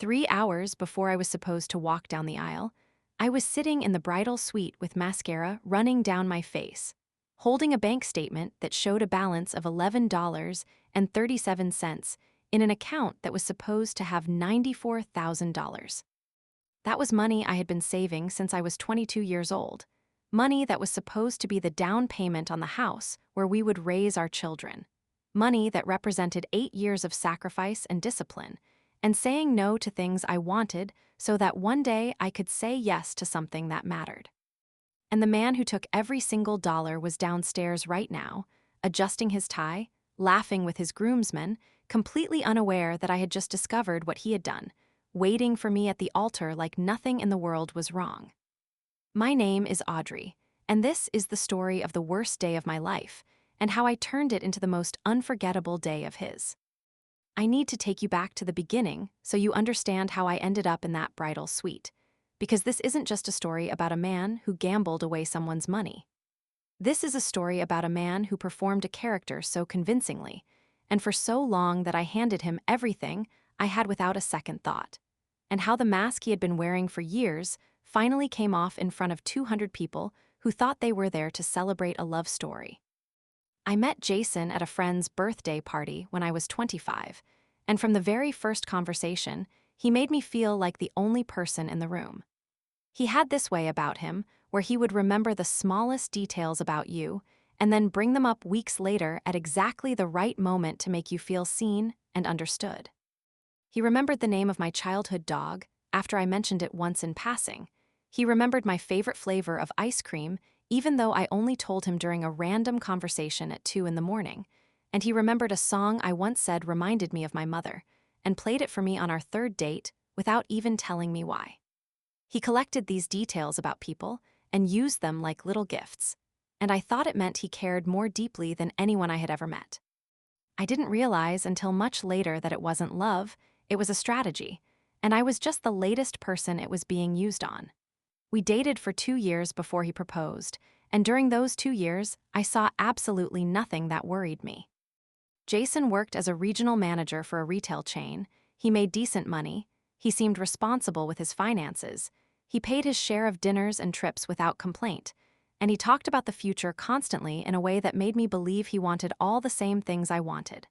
3 hours before I was supposed to walk down the aisle, I was sitting in the bridal suite with mascara running down my face, holding a bank statement that showed a balance of $11.37 in an account that was supposed to have $94,000. That was money I had been saving since I was 22 years old, money that was supposed to be the down payment on the house where we would raise our children, money that represented 8 years of sacrifice and discipline, and saying no to things I wanted so that one day I could say yes to something that mattered. And the man who took every single dollar was downstairs right now, adjusting his tie, laughing with his groomsmen, completely unaware that I had just discovered what he had done, waiting for me at the altar like nothing in the world was wrong. My name is Audrey, and this is the story of the worst day of my life and how I turned it into the most unforgettable day of his. I need to take you back to the beginning so you understand how I ended up in that bridal suite, because this isn't just a story about a man who gambled away someone's money. This is a story about a man who performed a character so convincingly, and for so long that I handed him everything I had without a second thought, and how the mask he had been wearing for years finally came off in front of 200 people who thought they were there to celebrate a love story. I met Jason at a friend's birthday party when I was 25, and from the very first conversation, he made me feel like the only person in the room. He had this way about him where he would remember the smallest details about you and then bring them up weeks later at exactly the right moment to make you feel seen and understood. He remembered the name of my childhood dog after I mentioned it once in passing. He remembered my favorite flavor of ice cream even though I only told him during a random conversation at 2 in the morning, and he remembered a song I once said reminded me of my mother, and played it for me on our third date without even telling me why. He collected these details about people and used them like little gifts, and I thought it meant he cared more deeply than anyone I had ever met. I didn't realize until much later that it wasn't love, it was a strategy, and I was just the latest person it was being used on. We dated for 2 years before he proposed, and during those 2 years, I saw absolutely nothing that worried me. Jason worked as a regional manager for a retail chain. He made decent money. He seemed responsible with his finances. He paid his share of dinners and trips without complaint, and he talked about the future constantly in a way that made me believe he wanted all the same things I wanted.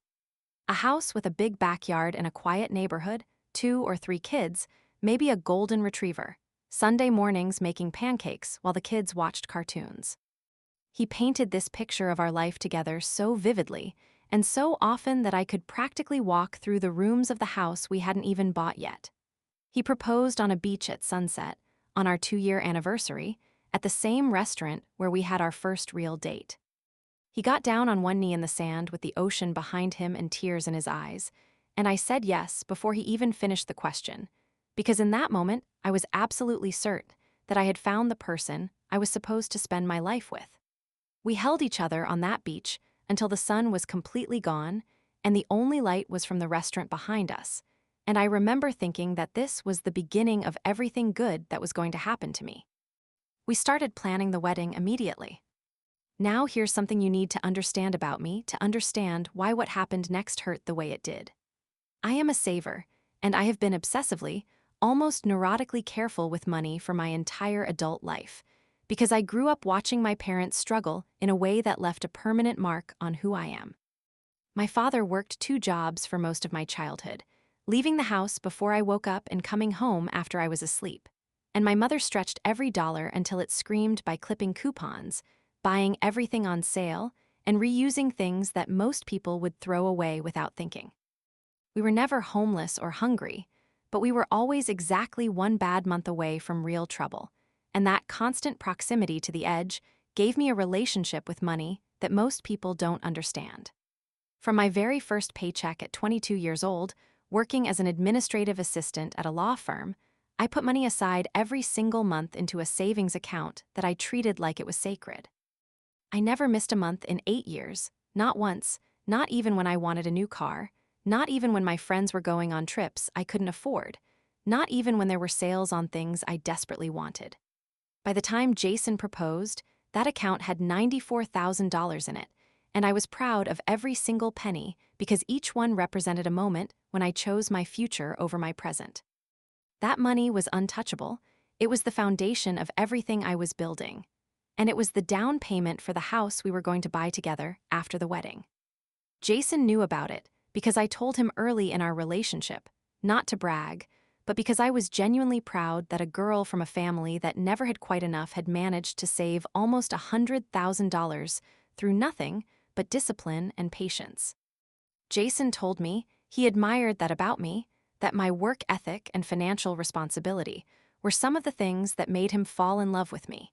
A house with a big backyard in a quiet neighborhood, 2 or 3 kids, maybe a golden retriever. Sunday mornings making pancakes while the kids watched cartoons. He painted this picture of our life together so vividly and so often that I could practically walk through the rooms of the house we hadn't even bought yet. He proposed on a beach at sunset, on our 2-year anniversary, at the same restaurant where we had our first real date. He got down on one knee in the sand with the ocean behind him and tears in his eyes, and I said yes before he even finished the question, because in that moment, I was absolutely certain that I had found the person I was supposed to spend my life with. We held each other on that beach until the sun was completely gone and the only light was from the restaurant behind us, and I remember thinking that this was the beginning of everything good that was going to happen to me. We started planning the wedding immediately. Now here's something you need to understand about me to understand why what happened next hurt the way it did. I am a saver, and I have been obsessively, almost neurotically careful with money for my entire adult life, because I grew up watching my parents struggle in a way that left a permanent mark on who I am. My father worked 2 jobs for most of my childhood, leaving the house before I woke up and coming home after I was asleep, and my mother stretched every dollar until it screamed by clipping coupons, buying everything on sale, and reusing things that most people would throw away without thinking. We were never homeless or hungry, but we were always exactly 1 bad month away from real trouble, and that constant proximity to the edge gave me a relationship with money that most people don't understand. From my very first paycheck at 22 years old, working as an administrative assistant at a law firm, I put money aside every single month into a savings account that I treated like it was sacred. I never missed a month in 8 years, not once, not even when I wanted a new car, not even when my friends were going on trips I couldn't afford, not even when there were sales on things I desperately wanted. By the time Jason proposed, that account had $94,000 in it, and I was proud of every single penny because each one represented a moment when I chose my future over my present. That money was untouchable. It was the foundation of everything I was building. And it was the down payment for the house we were going to buy together after the wedding. Jason knew about it because I told him early in our relationship, not to brag, but because I was genuinely proud that a girl from a family that never had quite enough had managed to save almost $100,000 through nothing but discipline and patience. Jason told me he admired that about me, that my work ethic and financial responsibility were some of the things that made him fall in love with me.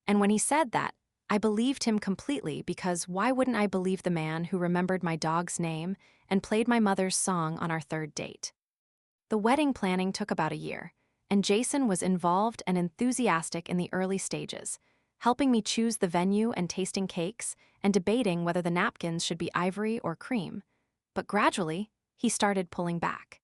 And when he said that, I believed him completely because why wouldn't I believe the man who remembered my dog's name and played my mother's song on our third date? The wedding planning took about a year, and Jason was involved and enthusiastic in the early stages, helping me choose the venue and tasting cakes and debating whether the napkins should be ivory or cream. But gradually, he started pulling back.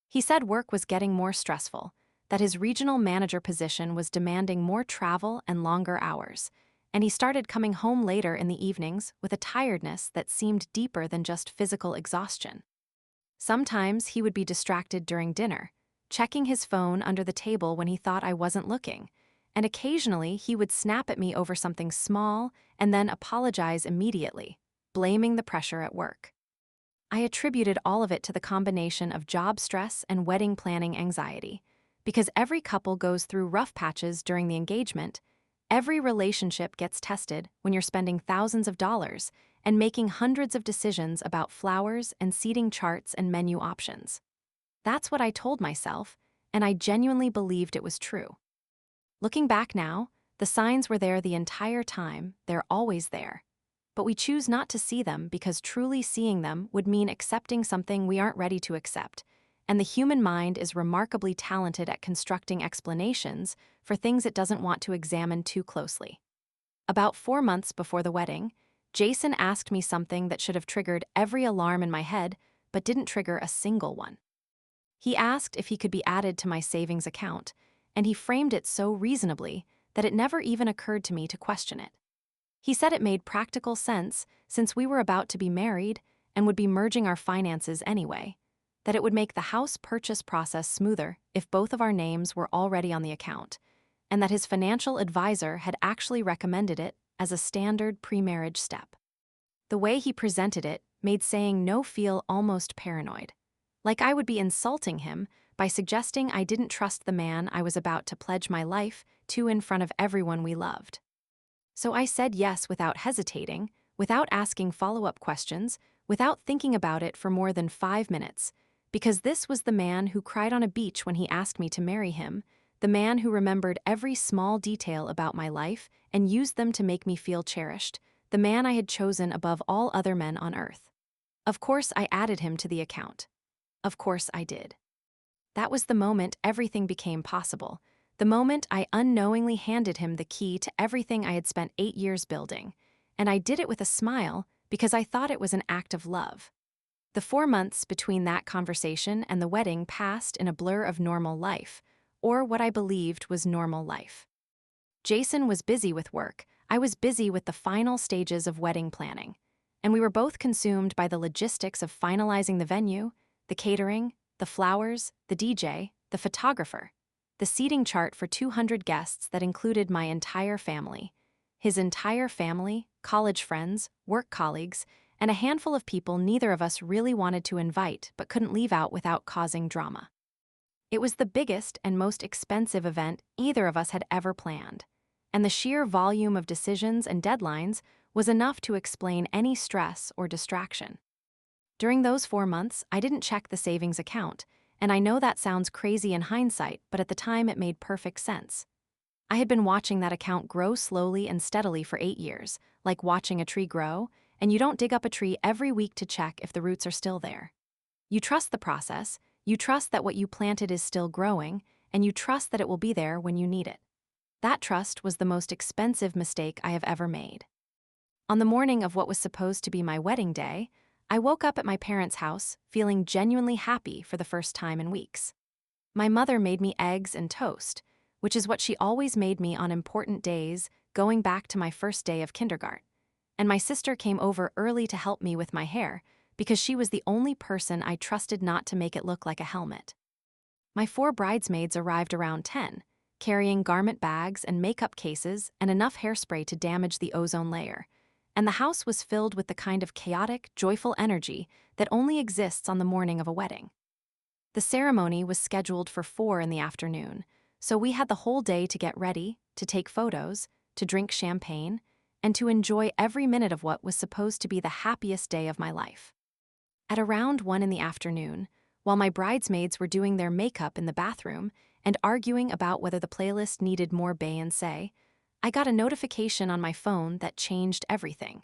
He said work was getting more stressful, that his regional manager position was demanding more travel and longer hours, and he started coming home later in the evenings with a tiredness that seemed deeper than just physical exhaustion. Sometimes he would be distracted during dinner, checking his phone under the table when he thought I wasn't looking, and occasionally he would snap at me over something small and then apologize immediately, blaming the pressure at work. I attributed all of it to the combination of job stress and wedding planning anxiety. Because every couple goes through rough patches during the engagement, every relationship gets tested when you're spending thousands of dollars and making hundreds of decisions about flowers and seating charts and menu options. That's what I told myself, and I genuinely believed it was true. Looking back now, the signs were there the entire time, they're always there. But we choose not to see them because truly seeing them would mean accepting something we aren't ready to accept, and the human mind is remarkably talented at constructing explanations for things it doesn't want to examine too closely. About 4 months before the wedding, Jason asked me something that should have triggered every alarm in my head, but didn't trigger a single one. He asked if he could be added to my savings account, and he framed it so reasonably that it never even occurred to me to question it. He said it made practical sense since we were about to be married and would be merging our finances anyway, that it would make the house purchase process smoother if both of our names were already on the account, and that his financial advisor had actually recommended it as a standard pre-marriage step. The way he presented it made saying no feel almost paranoid, like I would be insulting him by suggesting I didn't trust the man I was about to pledge my life to in front of everyone we loved. So I said yes without hesitating, without asking follow-up questions, without thinking about it for more than 5 minutes, because this was the man who cried on a beach when he asked me to marry him, the man who remembered every small detail about my life and used them to make me feel cherished, the man I had chosen above all other men on earth. Of course, I added him to the account. Of course, I did. That was the moment everything became possible, the moment I unknowingly handed him the key to everything I had spent 8 years building, and I did it with a smile because I thought it was an act of love. The 4 months between that conversation and the wedding passed in a blur of normal life, or what I believed was normal life. Jason was busy with work, I was busy with the final stages of wedding planning, and we were both consumed by the logistics of finalizing the venue, the catering, the flowers, the DJ, the photographer, the seating chart for 200 guests that included my entire family, his entire family, college friends, work colleagues, and a handful of people neither of us really wanted to invite but couldn't leave out without causing drama. It was the biggest and most expensive event either of us had ever planned, and the sheer volume of decisions and deadlines was enough to explain any stress or distraction. During those 4 months, I didn't check the savings account, and I know that sounds crazy in hindsight, but at the time it made perfect sense. I had been watching that account grow slowly and steadily for 8 years, like watching a tree grow, and you don't dig up a tree every week to check if the roots are still there. You trust the process, you trust that what you planted is still growing, and you trust that it will be there when you need it. That trust was the most expensive mistake I have ever made. On the morning of what was supposed to be my wedding day, I woke up at my parents' house feeling genuinely happy for the first time in weeks. My mother made me eggs and toast, which is what she always made me on important days, going back to my first day of kindergarten. And my sister came over early to help me with my hair, because she was the only person I trusted not to make it look like a helmet. My 4 bridesmaids arrived around 10, carrying garment bags and makeup cases and enough hairspray to damage the ozone layer. And the house was filled with the kind of chaotic, joyful energy that only exists on the morning of a wedding. The ceremony was scheduled for 4 in the afternoon, so we had the whole day to get ready, to take photos, to drink champagne, and to enjoy every minute of what was supposed to be the happiest day of my life. At around 1 in the afternoon, while my bridesmaids were doing their makeup in the bathroom and arguing about whether the playlist needed more Beyoncé, I got a notification on my phone that changed everything.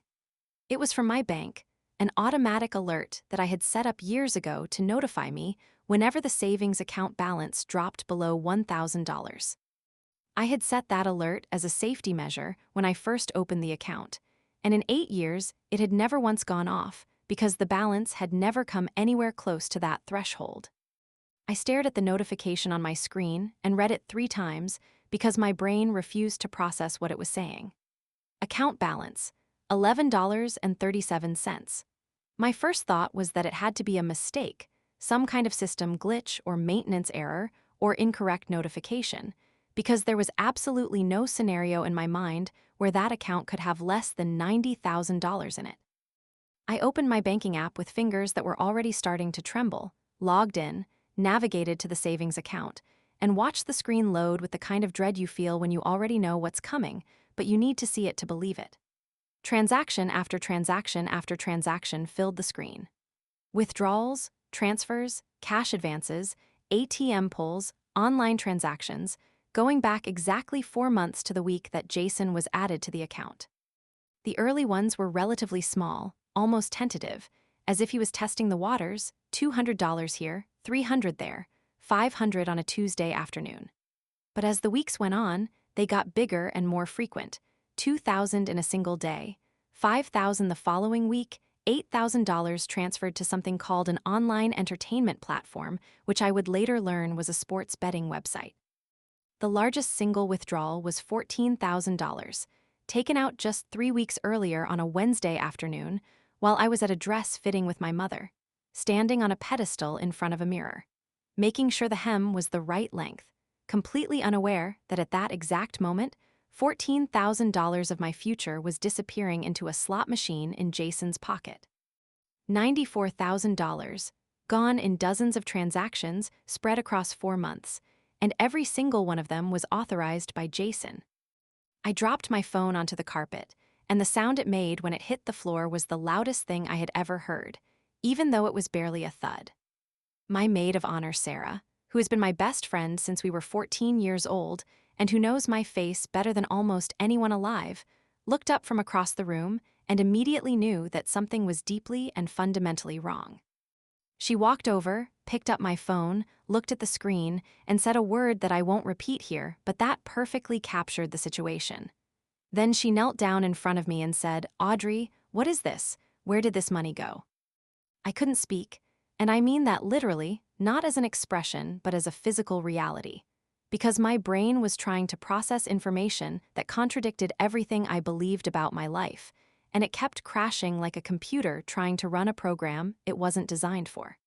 It was from my bank, an automatic alert that I had set up years ago to notify me whenever the savings account balance dropped below $1,000. I had set that alert as a safety measure when I first opened the account, and in 8 years, it had never once gone off because the balance had never come anywhere close to that threshold. I stared at the notification on my screen and read it 3 times because my brain refused to process what it was saying. Account balance, $11.37. My first thought was that it had to be a mistake, some kind of system glitch or maintenance error or incorrect notification, because there was absolutely no scenario in my mind where that account could have less than $90,000 in it. I opened my banking app with fingers that were already starting to tremble, logged in, navigated to the savings account, and watched the screen load with the kind of dread you feel when you already know what's coming, but you need to see it to believe it. Transaction after transaction after transaction filled the screen. Withdrawals, transfers, cash advances, ATM pulls, online transactions, going back exactly 4 months to the week that Jason was added to the account. The early ones were relatively small, almost tentative, as if he was testing the waters, $200 here, $300 there, $500 on a Tuesday afternoon. But as the weeks went on, they got bigger and more frequent, $2,000 in a single day, $5,000 the following week, $8,000 transferred to something called an online entertainment platform, which I would later learn was a sports betting website. The largest single withdrawal was $14,000, taken out just 3 weeks earlier on a Wednesday afternoon while I was at a dress fitting with my mother, standing on a pedestal in front of a mirror, making sure the hem was the right length, completely unaware that at that exact moment, $14,000 of my future was disappearing into a slot machine in Jason's pocket. $94,000, gone in dozens of transactions spread across 4 months, and every single one of them was authorized by Jason. I dropped my phone onto the carpet, and the sound it made when it hit the floor was the loudest thing I had ever heard, even though it was barely a thud. My maid of honor, Sarah, who has been my best friend since we were 14 years old and who knows my face better than almost anyone alive, looked up from across the room and immediately knew that something was deeply and fundamentally wrong. She walked over, picked up my phone, looked at the screen, and said a word that I won't repeat here, but that perfectly captured the situation. Then she knelt down in front of me and said, "Audrey, what is this? Where did this money go?" I couldn't speak, and I mean that literally, not as an expression, but as a physical reality, because my brain was trying to process information that contradicted everything I believed about my life, and it kept crashing like a computer trying to run a program it wasn't designed for.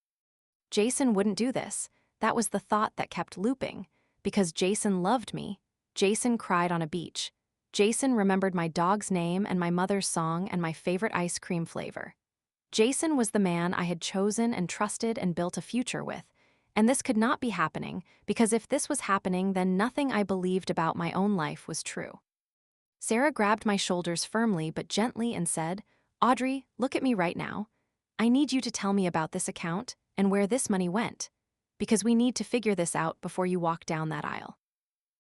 Jason wouldn't do this. That was the thought that kept looping, because Jason loved me. Jason cried on a beach. Jason remembered my dog's name and my mother's song and my favorite ice cream flavor. Jason was the man I had chosen and trusted and built a future with, and this could not be happening because if this was happening, then nothing I believed about my own life was true. Sarah grabbed my shoulders firmly but gently and said, "Audrey, look at me right now. I need you to tell me about this account and where this money went, because we need to figure this out before you walk down that aisle."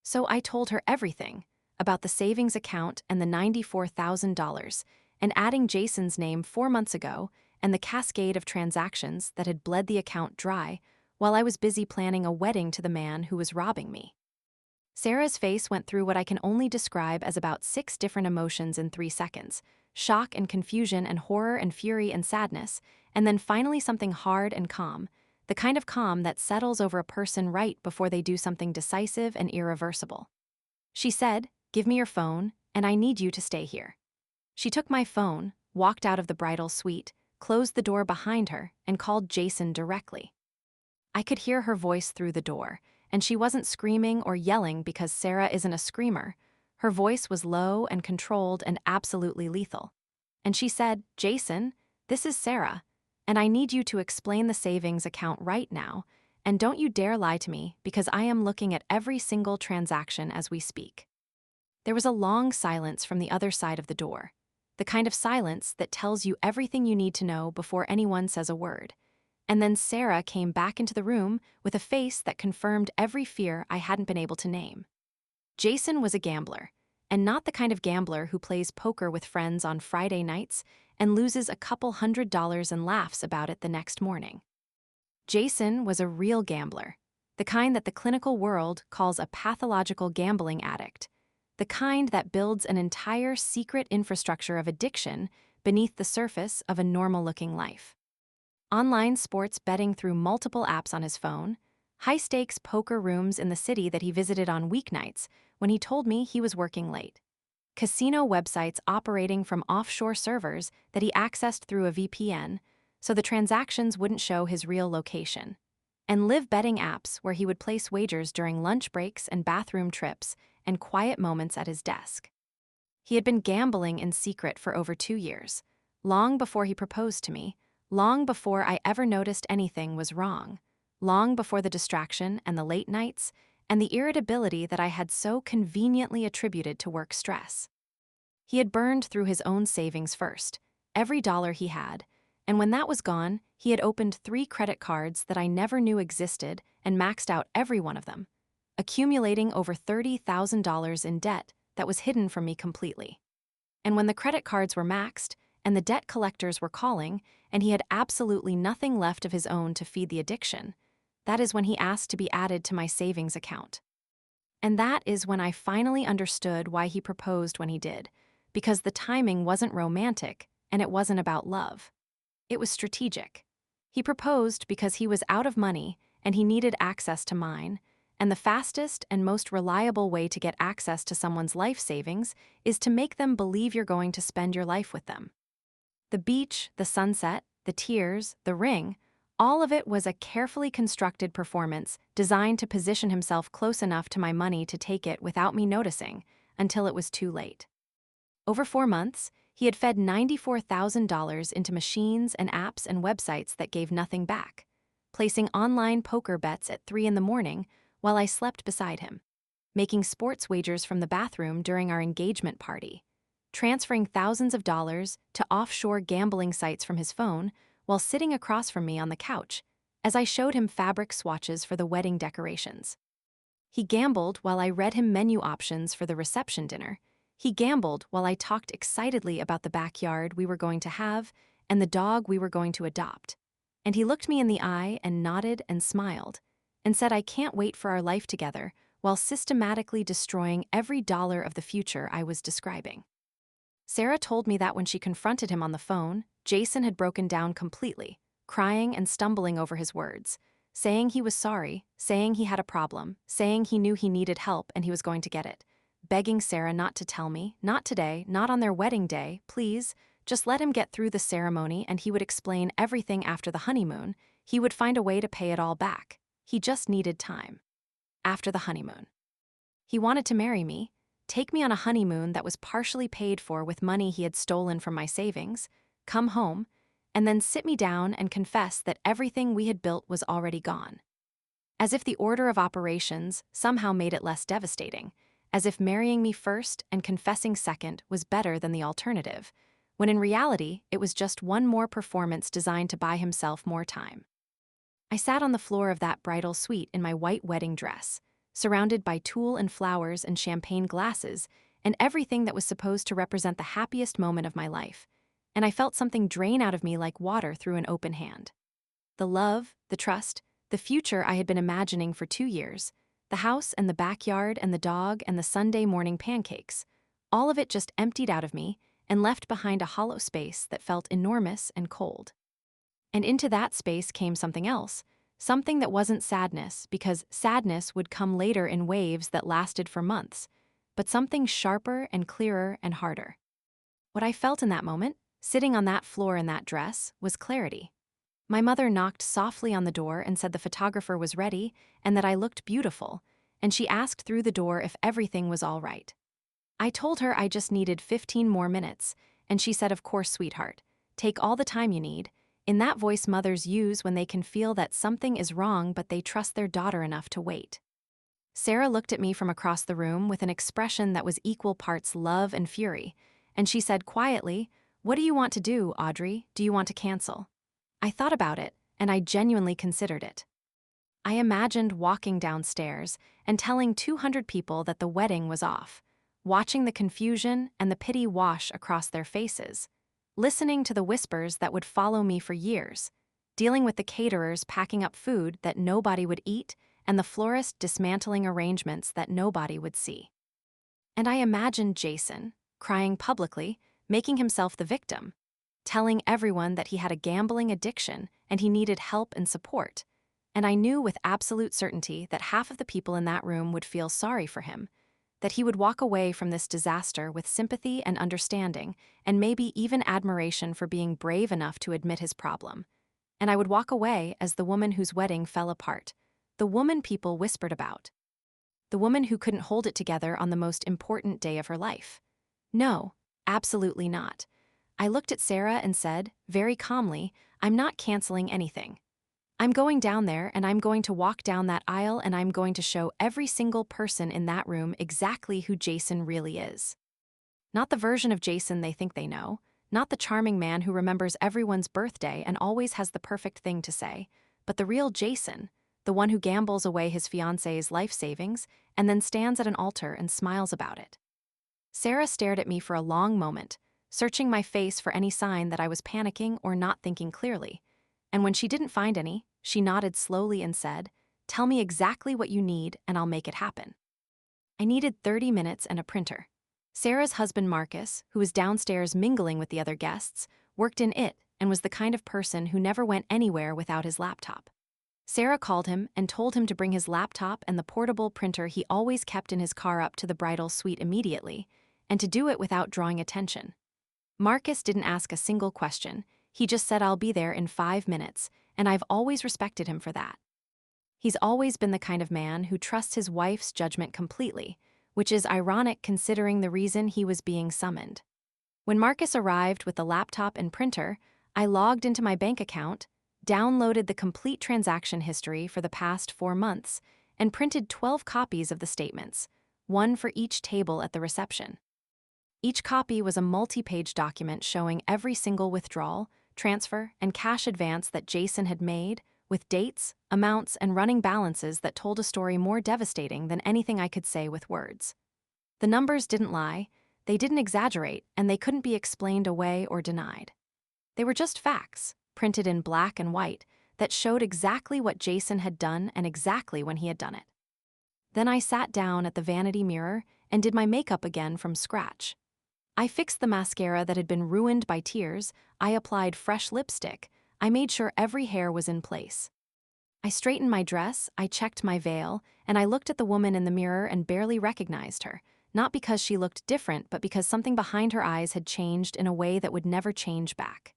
So I told her everything about the savings account and the $94,000, and adding Jason's name 4 months ago and the cascade of transactions that had bled the account dry while I was busy planning a wedding to the man who was robbing me. Sarah's face went through what I can only describe as about 6 different emotions in 3 seconds: shock and confusion and horror and fury and sadness, and then finally something hard and calm, the kind of calm that settles over a person right before they do something decisive and irreversible. She said, "Give me your phone, and I need you to stay here." She took my phone, walked out of the bridal suite, closed the door behind her, and called Jason directly. I could hear her voice through the door, and she wasn't screaming or yelling because Sarah isn't a screamer. Her voice was low and controlled and absolutely lethal. And she said, "Jason, this is Sarah, and I need you to explain the savings account right now, and don't you dare lie to me because I am looking at every single transaction as we speak." There was a long silence from the other side of the door, the kind of silence that tells you everything you need to know before anyone says a word. And then Sarah came back into the room with a face that confirmed every fear I hadn't been able to name. Jason was a gambler, and not the kind of gambler who plays poker with friends on Friday nights and loses a couple $100 and laughs about it the next morning. Jason was a real gambler, the kind that the clinical world calls a pathological gambling addict, the kind that builds an entire secret infrastructure of addiction beneath the surface of a normal-looking life. Online sports betting through multiple apps on his phone, high-stakes poker rooms in the city that he visited on weeknights when he told me he was working late, casino websites operating from offshore servers that he accessed through a VPN so the transactions wouldn't show his real location, and live betting apps where he would place wagers during lunch breaks and bathroom trips and quiet moments at his desk. He had been gambling in secret for over 2 years, long before he proposed to me, long before I ever noticed anything was wrong, long before the distraction and the late nights and the irritability that I had so conveniently attributed to work stress. He had burned through his own savings first, every dollar he had, and when that was gone, he had opened 3 credit cards that I never knew existed and maxed out every one of them, accumulating over $30,000 in debt that was hidden from me completely. And when the credit cards were maxed, and the debt collectors were calling, and he had absolutely nothing left of his own to feed the addiction, that is when he asked to be added to my savings account. And that is when I finally understood why he proposed when he did, because the timing wasn't romantic, and it wasn't about love. It was strategic. He proposed because he was out of money, and he needed access to mine, and the fastest and most reliable way to get access to someone's life savings is to make them believe you're going to spend your life with them. The beach, the sunset, the tears, the ring, all of it was a carefully constructed performance designed to position himself close enough to my money to take it without me noticing, until it was too late. Over 4 months, he had fed $94,000 into machines and apps and websites that gave nothing back, placing online poker bets at 3 in the morning while I slept beside him, making sports wagers from the bathroom during our engagement party, transferring thousands of dollars to offshore gambling sites from his phone while sitting across from me on the couch as I showed him fabric swatches for the wedding decorations. He gambled while I read him menu options for the reception dinner. He gambled while I talked excitedly about the backyard we were going to have and the dog we were going to adopt. And he looked me in the eye and nodded and smiled and said I can't wait for our life together while systematically destroying every dollar of the future I was describing. Sarah told me that when she confronted him on the phone, Jason had broken down completely, crying and stumbling over his words, saying he was sorry, saying he had a problem, saying he knew he needed help and he was going to get it, begging Sarah not to tell me, not today, not on their wedding day, please, just let him get through the ceremony and he would explain everything after the honeymoon, he would find a way to pay it all back. He just needed time. After the honeymoon. He wanted to marry me, take me on a honeymoon that was partially paid for with money he had stolen from my savings, come home, and then sit me down and confess that everything we had built was already gone. As if the order of operations somehow made it less devastating, as if marrying me first and confessing second was better than the alternative, when in reality it was just one more performance designed to buy himself more time. I sat on the floor of that bridal suite in my white wedding dress, surrounded by tulle and flowers and champagne glasses and everything that was supposed to represent the happiest moment of my life, and I felt something drain out of me like water through an open hand. The love, the trust, the future I had been imagining for 2 years, the house and the backyard and the dog and the Sunday morning pancakes, all of it just emptied out of me and left behind a hollow space that felt enormous and cold. And into that space came something else, something that wasn't sadness, because sadness would come later in waves that lasted for months, but something sharper and clearer and harder. What I felt in that moment, sitting on that floor in that dress, was clarity. My mother knocked softly on the door and said the photographer was ready and that I looked beautiful, and she asked through the door if everything was all right. I told her I just needed 15 more minutes, and she said, "Of course, sweetheart. Take all the time you need," in that voice mothers use when they can feel that something is wrong but they trust their daughter enough to wait. Sarah looked at me from across the room with an expression that was equal parts love and fury, and she said quietly, "What do you want to do, Audrey? Do you want to cancel?" I thought about it, and I genuinely considered it. I imagined walking downstairs and telling 200 people that the wedding was off, watching the confusion and the pity wash across their faces, listening to the whispers that would follow me for years, dealing with the caterers packing up food that nobody would eat and the florist dismantling arrangements that nobody would see. And I imagined Jason, crying publicly, making himself the victim, telling everyone that he had a gambling addiction and he needed help and support. And I knew with absolute certainty that half of the people in that room would feel sorry for him, that he would walk away from this disaster with sympathy and understanding, and maybe even admiration for being brave enough to admit his problem. And I would walk away as the woman whose wedding fell apart, the woman people whispered about, the woman who couldn't hold it together on the most important day of her life. No, absolutely not. I looked at Sarah and said, very calmly, "I'm not canceling anything. I'm going down there and I'm going to walk down that aisle and I'm going to show every single person in that room exactly who Jason really is. Not the version of Jason they think they know, not the charming man who remembers everyone's birthday and always has the perfect thing to say, but the real Jason, the one who gambles away his fiancée's life savings and then stands at an altar and smiles about it." Sarah stared at me for a long moment, searching my face for any sign that I was panicking or not thinking clearly. And when she didn't find any, she nodded slowly and said, "Tell me exactly what you need and I'll make it happen." I needed 30 minutes and a printer. Sarah's husband Marcus, who was downstairs mingling with the other guests, worked in it and was the kind of person who never went anywhere without his laptop. Sarah called him and told him to bring his laptop and the portable printer he always kept in his car up to the bridal suite immediately, and to do it without drawing attention. Marcus didn't ask a single question. He just said, "I'll be there in 5 minutes," and I've always respected him for that. He's always been the kind of man who trusts his wife's judgment completely, which is ironic considering the reason he was being summoned. When Marcus arrived with the laptop and printer, I logged into my bank account, downloaded the complete transaction history for the past 4 months, and printed 12 copies of the statements, one for each table at the reception. Each copy was a multi-page document showing every single withdrawal, transfer, and cash advance that Jason had made, with dates, amounts, and running balances that told a story more devastating than anything I could say with words. The numbers didn't lie, they didn't exaggerate, and they couldn't be explained away or denied. They were just facts, printed in black and white, that showed exactly what Jason had done and exactly when he had done it. Then I sat down at the vanity mirror and did my makeup again from scratch. I fixed the mascara that had been ruined by tears, I applied fresh lipstick, I made sure every hair was in place. I straightened my dress, I checked my veil, and I looked at the woman in the mirror and barely recognized her, not because she looked different but because something behind her eyes had changed in a way that would never change back.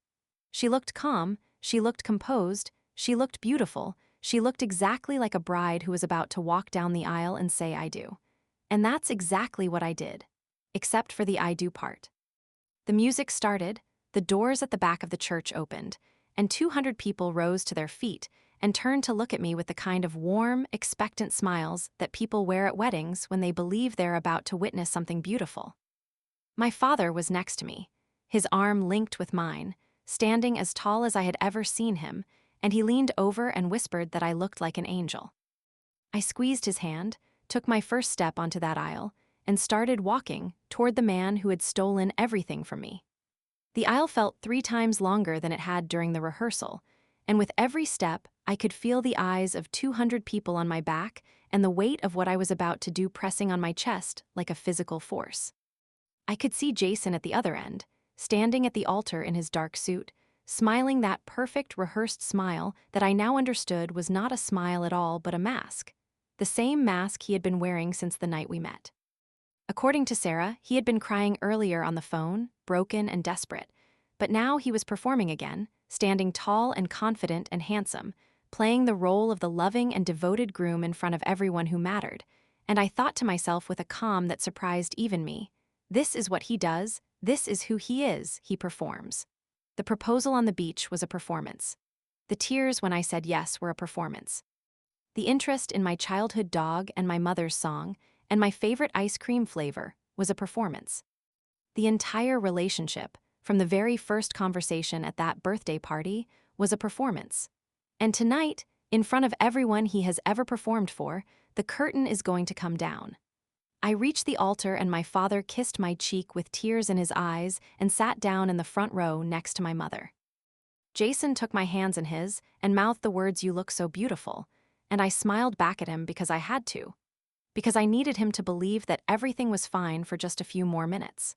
She looked calm, she looked composed, she looked beautiful, she looked exactly like a bride who was about to walk down the aisle and say, "I do." And that's exactly what I did. Except for the "I do" part. The music started, the doors at the back of the church opened, and 200 people rose to their feet and turned to look at me with the kind of warm, expectant smiles that people wear at weddings when they believe they're about to witness something beautiful. My father was next to me, his arm linked with mine, standing as tall as I had ever seen him, and he leaned over and whispered that I looked like an angel. I squeezed his hand, took my first step onto that aisle, and started walking toward the man who had stolen everything from me. The aisle felt 3 times longer than it had during the rehearsal, and with every step, I could feel the eyes of 200 people on my back and the weight of what I was about to do pressing on my chest like a physical force. I could see Jason at the other end, standing at the altar in his dark suit, smiling that perfect rehearsed smile that I now understood was not a smile at all but a mask, the same mask he had been wearing since the night we met. According to Sarah, he had been crying earlier on the phone, broken and desperate, but now he was performing again, standing tall and confident and handsome, playing the role of the loving and devoted groom in front of everyone who mattered, and I thought to myself with a calm that surprised even me, this is what he does, this is who he performs. The proposal on the beach was a performance. The tears when I said yes were a performance. The interest in my childhood dog and my mother's song, and my favorite ice cream flavor, was a performance. The entire relationship, from the very first conversation at that birthday party, was a performance. And tonight, in front of everyone he has ever performed for, the curtain is going to come down. I reached the altar and my father kissed my cheek with tears in his eyes and sat down in the front row next to my mother. Jason took my hands in his and mouthed the words, "You look so beautiful," and I smiled back at him because I had to. Because I needed him to believe that everything was fine for just a few more minutes.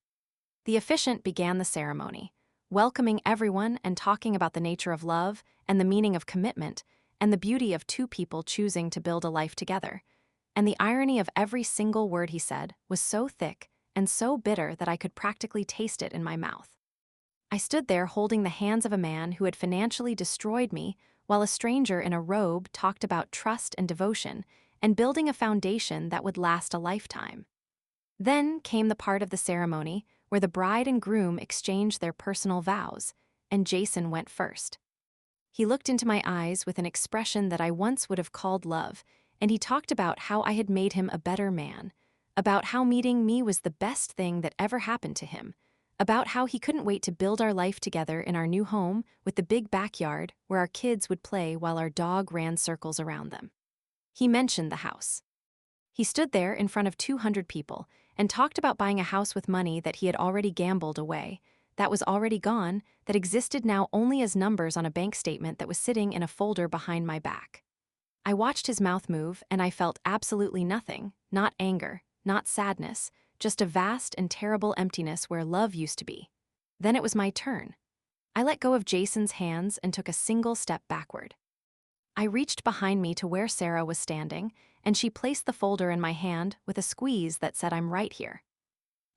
The officiant began the ceremony, welcoming everyone and talking about the nature of love and the meaning of commitment and the beauty of two people choosing to build a life together. And the irony of every single word he said was so thick and so bitter that I could practically taste it in my mouth. I stood there holding the hands of a man who had financially destroyed me while a stranger in a robe talked about trust and devotion and building a foundation that would last a lifetime. Then came the part of the ceremony where the bride and groom exchanged their personal vows, and Jason went first. He looked into my eyes with an expression that I once would have called love, and he talked about how I had made him a better man, about how meeting me was the best thing that ever happened to him, about how he couldn't wait to build our life together in our new home with the big backyard where our kids would play while our dog ran circles around them. He mentioned the house. He stood there in front of 200 people and talked about buying a house with money that he had already gambled away, that was already gone, that existed now only as numbers on a bank statement that was sitting in a folder behind my back. I watched his mouth move and I felt absolutely nothing, not anger, not sadness, just a vast and terrible emptiness where love used to be. Then it was my turn. I let go of Jason's hands and took a single step backward. I reached behind me to where Sarah was standing, and she placed the folder in my hand with a squeeze that said, "I'm right here."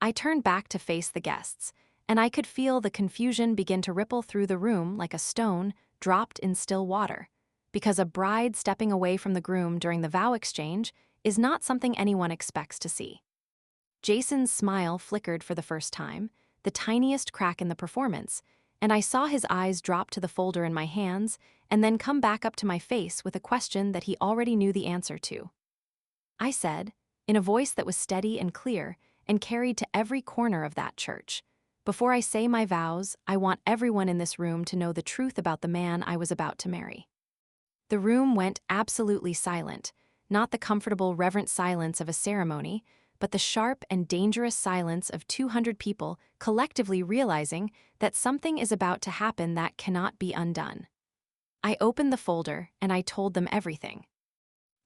I turned back to face the guests, and I could feel the confusion begin to ripple through the room like a stone dropped in still water, because a bride stepping away from the groom during the vow exchange is not something anyone expects to see. Jason's smile flickered for the first time, the tiniest crack in the performance, and I saw his eyes drop to the folder in my hands and then come back up to my face with a question that he already knew the answer to. I said, in a voice that was steady and clear and carried to every corner of that church, "Before I say my vows, I want everyone in this room to know the truth about the man I was about to marry." The room went absolutely silent, not the comfortable, reverent silence of a ceremony, but the sharp and dangerous silence of 200 people collectively realizing that something is about to happen that cannot be undone. I opened the folder and I told them everything.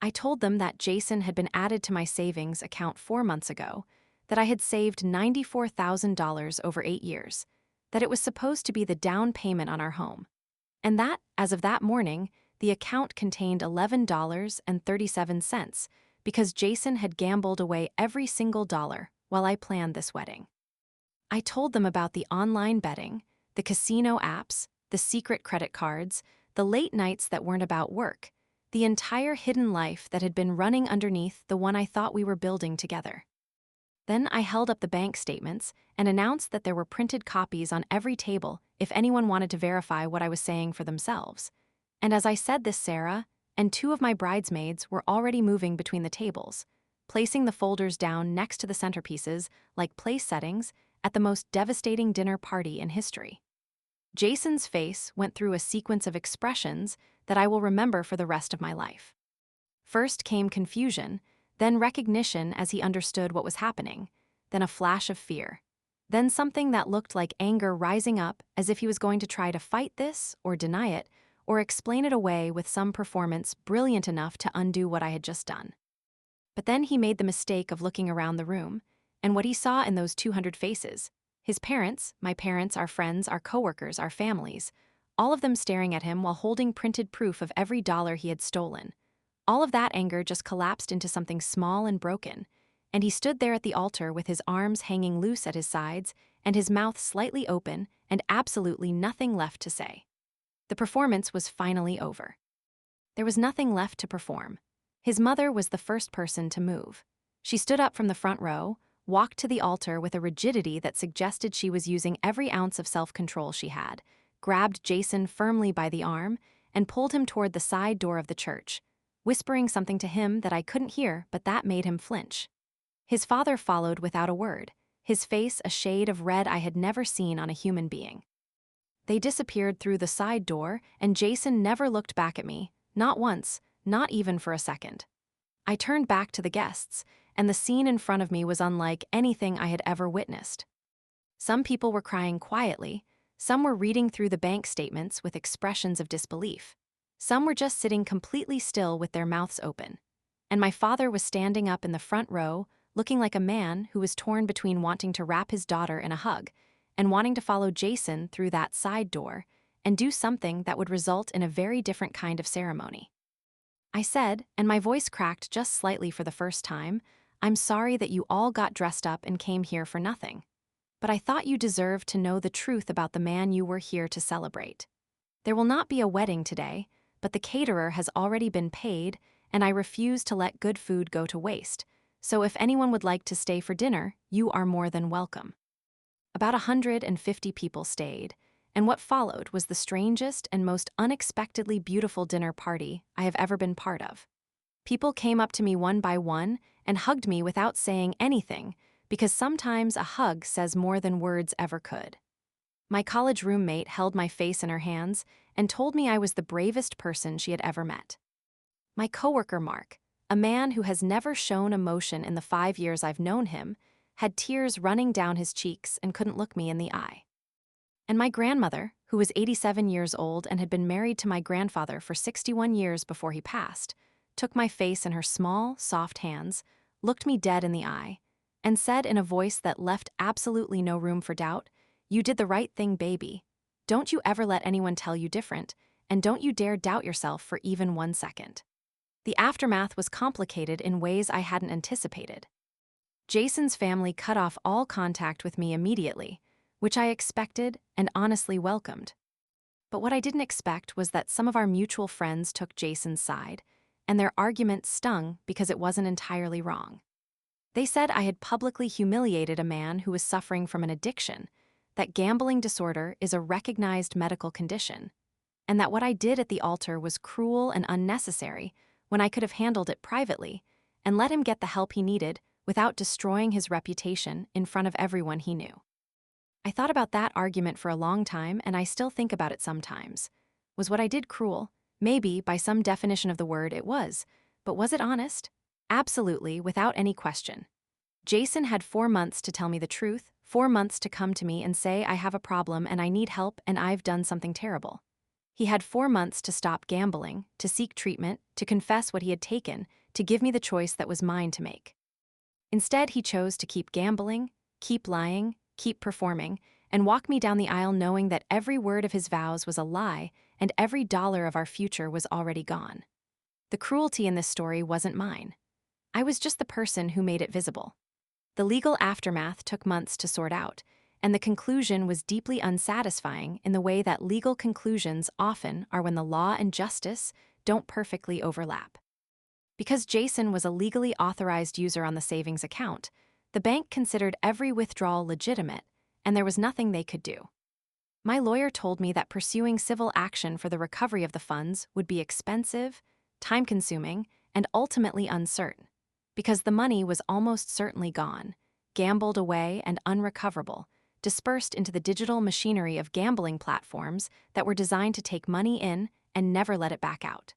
I told them that Jason had been added to my savings account 4 months ago, that I had saved $94,000 over 8 years, that it was supposed to be the down payment on our home, and that, as of that morning, the account contained $11.37 because Jason had gambled away every single dollar while I planned this wedding. I told them about the online betting, the casino apps, the secret credit cards, the late nights that weren't about work, the entire hidden life that had been running underneath the one I thought we were building together. Then I held up the bank statements and announced that there were printed copies on every table if anyone wanted to verify what I was saying for themselves. And as I said this, Sarah and 2 of my bridesmaids were already moving between the tables, placing the folders down next to the centerpieces like place settings at the most devastating dinner party in history. Jason's face went through a sequence of expressions that I will remember for the rest of my life. First came confusion, then recognition as he understood what was happening, then a flash of fear, then something that looked like anger rising up as if he was going to try to fight this or deny it or explain it away with some performance brilliant enough to undo what I had just done. But then he made the mistake of looking around the room, and what he saw in those 200 faces, his parents, my parents, our friends, our coworkers, our families, all of them staring at him while holding printed proof of every dollar he had stolen. All of that anger just collapsed into something small and broken, and he stood there at the altar with his arms hanging loose at his sides and his mouth slightly open and absolutely nothing left to say. The performance was finally over. There was nothing left to perform. His mother was the first person to move. She stood up from the front row, walked to the altar with a rigidity that suggested she was using every ounce of self-control she had, grabbed Jason firmly by the arm, and pulled him toward the side door of the church, whispering something to him that I couldn't hear, but that made him flinch. His father followed without a word, his face a shade of red I had never seen on a human being. They disappeared through the side door, and Jason never looked back at me, not once, not even for a second. I turned back to the guests, and the scene in front of me was unlike anything I had ever witnessed. Some people were crying quietly, some were reading through the bank statements with expressions of disbelief. Some were just sitting completely still with their mouths open. And my father was standing up in the front row, looking like a man who was torn between wanting to wrap his daughter in a hug and wanting to follow Jason through that side door and do something that would result in a very different kind of ceremony. I said, and my voice cracked just slightly for the first time, "I'm sorry that you all got dressed up and came here for nothing. But I thought you deserved to know the truth about the man you were here to celebrate. There will not be a wedding today, but the caterer has already been paid, and I refuse to let good food go to waste, so if anyone would like to stay for dinner, you are more than welcome." About 150 people stayed, and what followed was the strangest and most unexpectedly beautiful dinner party I have ever been part of. People came up to me one by one and hugged me without saying anything, because sometimes a hug says more than words ever could. My college roommate held my face in her hands and told me I was the bravest person she had ever met. My coworker Mark, a man who has never shown emotion in the 5 years I've known him, had tears running down his cheeks and couldn't look me in the eye. And my grandmother, who was 87 years old and had been married to my grandfather for 61 years before he passed, took my face in her small, soft hands, looked me dead in the eye, and said in a voice that left absolutely no room for doubt, "You did the right thing, baby. Don't you ever let anyone tell you different, and don't you dare doubt yourself for even 1 second." The aftermath was complicated in ways I hadn't anticipated. Jason's family cut off all contact with me immediately, which I expected and honestly welcomed. But what I didn't expect was that some of our mutual friends took Jason's side, and their argument stung because it wasn't entirely wrong. They said I had publicly humiliated a man who was suffering from an addiction, that gambling disorder is a recognized medical condition, and that what I did at the altar was cruel and unnecessary when I could have handled it privately and let him get the help he needed without destroying his reputation in front of everyone he knew. I thought about that argument for a long time, and I still think about it sometimes. Was what I did cruel? Maybe, by some definition of the word, it was. But was it honest? Absolutely, without any question. Jason had 4 months to tell me the truth, 4 months to come to me and say I have a problem and I need help and I've done something terrible. He had 4 months to stop gambling, to seek treatment, to confess what he had taken, to give me the choice that was mine to make. Instead, he chose to keep gambling, keep lying, keep performing, and walk me down the aisle knowing that every word of his vows was a lie and every dollar of our future was already gone. The cruelty in this story wasn't mine. I was just the person who made it visible. The legal aftermath took months to sort out, and the conclusion was deeply unsatisfying in the way that legal conclusions often are when the law and justice don't perfectly overlap. Because Jason was a legally authorized user on the savings account, the bank considered every withdrawal legitimate, and there was nothing they could do. My lawyer told me that pursuing civil action for the recovery of the funds would be expensive, time-consuming, and ultimately uncertain, because the money was almost certainly gone, gambled away and unrecoverable, dispersed into the digital machinery of gambling platforms that were designed to take money in and never let it back out.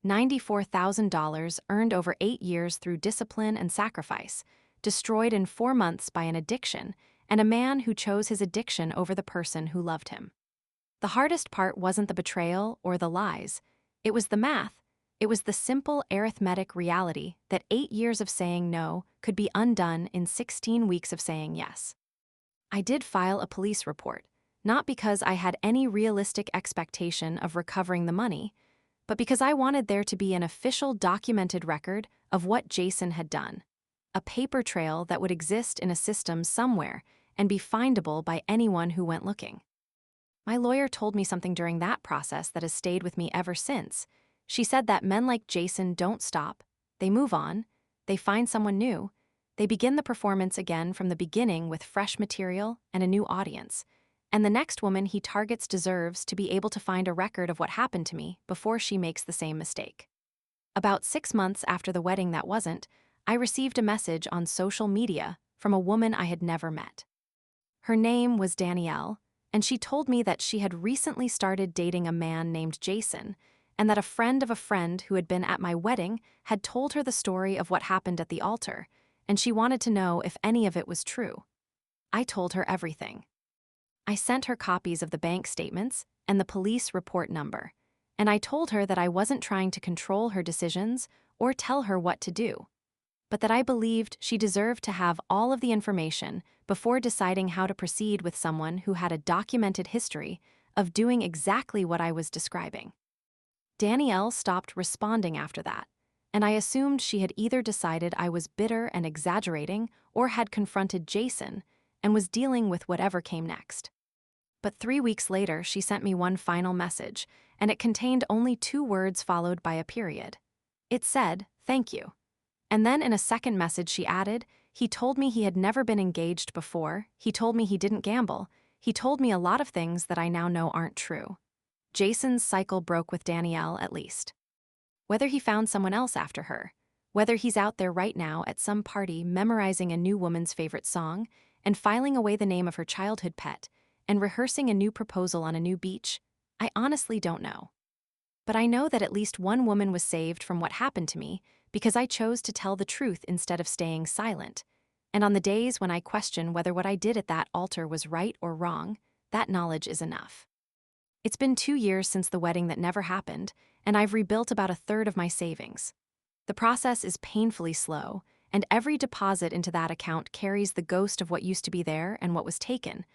$94,000 earned over 8 years through discipline and sacrifice, destroyed in 4 months by an addiction, and a man who chose his addiction over the person who loved him. The hardest part wasn't the betrayal or the lies. It was the math. It was the simple arithmetic reality that 8 years of saying no could be undone in 16 weeks of saying yes. I did file a police report, not because I had any realistic expectation of recovering the money, but because I wanted there to be an official documented record of what Jason had done, a paper trail that would exist in a system somewhere and be findable by anyone who went looking. My lawyer told me something during that process that has stayed with me ever since. She said that men like Jason don't stop. They move on. They find someone new. They begin the performance again from the beginning with fresh material and a new audience. And the next woman he targets deserves to be able to find a record of what happened to me before she makes the same mistake. About 6 months after the wedding that wasn't, I received a message on social media from a woman I had never met. Her name was Danielle, and she told me that she had recently started dating a man named Jason, and that a friend of a friend who had been at my wedding had told her the story of what happened at the altar, and she wanted to know if any of it was true. I told her everything. I sent her copies of the bank statements and the police report number, and I told her that I wasn't trying to control her decisions or tell her what to do, but that I believed she deserved to have all of the information before deciding how to proceed with someone who had a documented history of doing exactly what I was describing. Danielle stopped responding after that, and I assumed she had either decided I was bitter and exaggerating or had confronted Jason and was dealing with whatever came next. But 3 weeks later, she sent me one final message, and it contained only 2 words followed by a period. It said, "Thank you." And then in a second message she added, "He told me he had never been engaged before, he told me he didn't gamble, he told me a lot of things that I now know aren't true." Jason's cycle broke with Danielle, at least. Whether he found someone else after her, whether he's out there right now at some party memorizing a new woman's favorite song and filing away the name of her childhood pet and rehearsing a new proposal on a new beach, I honestly don't know. But I know that at least one woman was saved from what happened to me because I chose to tell the truth instead of staying silent. And on the days when I question whether what I did at that altar was right or wrong, that knowledge is enough. It's been 2 years since the wedding that never happened, and I've rebuilt about a third of my savings. The process is painfully slow, and every deposit into that account carries the ghost of what used to be there and what was taken.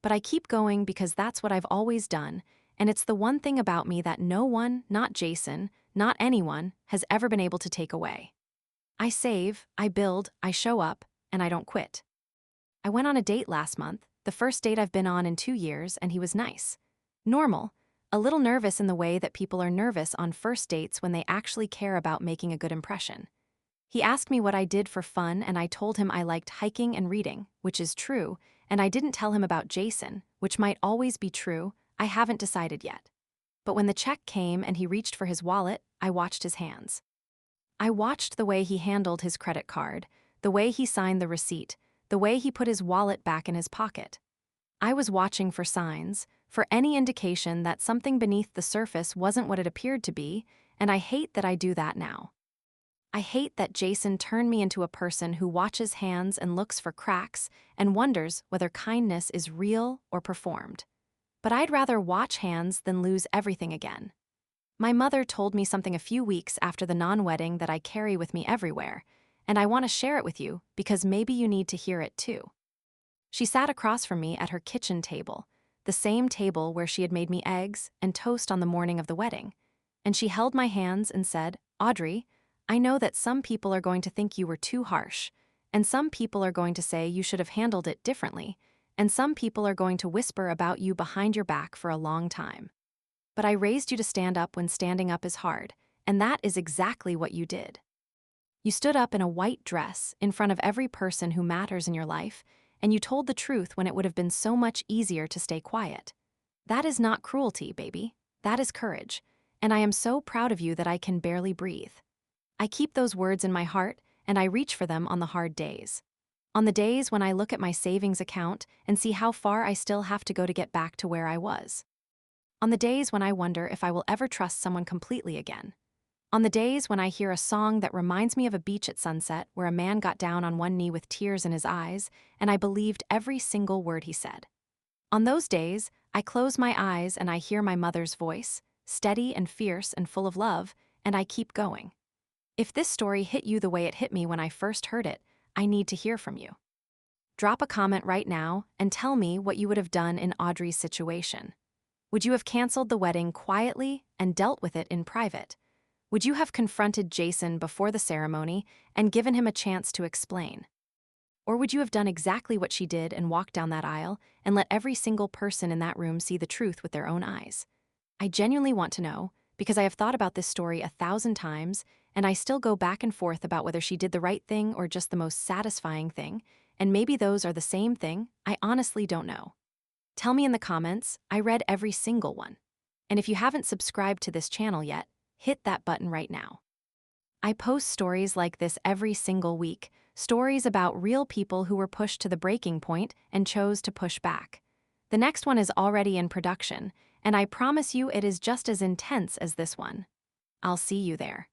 But I keep going because that's what I've always done, and it's the one thing about me that no one, not Jason, not anyone, has ever been able to take away. I save, I build, I show up, and I don't quit. I went on a date last month, the first date I've been on in 2 years, and he was nice. Normal, a little nervous in the way that people are nervous on first dates when they actually care about making a good impression. He asked me what I did for fun, and I told him I liked hiking and reading, which is true, and I didn't tell him about Jason, which might always be true. I haven't decided yet. But when the check came and he reached for his wallet, I watched his hands. I watched the way he handled his credit card, the way he signed the receipt, the way he put his wallet back in his pocket. I was watching for signs, for any indication that something beneath the surface wasn't what it appeared to be, and I hate that I do that now. I hate that Jason turned me into a person who watches hands and looks for cracks and wonders whether kindness is real or performed. But I'd rather watch hands than lose everything again. My mother told me something a few weeks after the non-wedding that I carry with me everywhere, and I want to share it with you because maybe you need to hear it too. She sat across from me at her kitchen table, the same table where she had made me eggs and toast on the morning of the wedding, and she held my hands and said, "Audrey, I know that some people are going to think you were too harsh, and some people are going to say you should have handled it differently, and some people are going to whisper about you behind your back for a long time. But I raised you to stand up when standing up is hard, and that is exactly what you did. You stood up in a white dress in front of every person who matters in your life, and you told the truth when it would have been so much easier to stay quiet. That is not cruelty, baby. That is courage, and I am so proud of you that I can barely breathe. I keep those words in my heart, and I reach for them on the hard days. On the days when I look at my savings account and see how far I still have to go to get back to where I was. On the days when I wonder if I will ever trust someone completely again. On the days when I hear a song that reminds me of a beach at sunset where a man got down on one knee with tears in his eyes, and I believed every single word he said. On those days, I close my eyes and I hear my mother's voice, steady and fierce and full of love, and I keep going. If this story hit you the way it hit me when I first heard it, I need to hear from you. Drop a comment right now and tell me what you would have done in Audrey's situation. Would you have canceled the wedding quietly and dealt with it in private? Would you have confronted Jason before the ceremony and given him a chance to explain? Or would you have done exactly what she did and walked down that aisle and let every single person in that room see the truth with their own eyes? I genuinely want to know, because I have thought about this story 1,000 times, and I still go back and forth about whether she did the right thing or just the most satisfying thing, and maybe those are the same thing. I honestly don't know. Tell me in the comments. I read every single one. And if you haven't subscribed to this channel yet, hit that button right now. I post stories like this every single week, stories about real people who were pushed to the breaking point and chose to push back. The next one is already in production, and I promise you it is just as intense as this one. I'll see you there.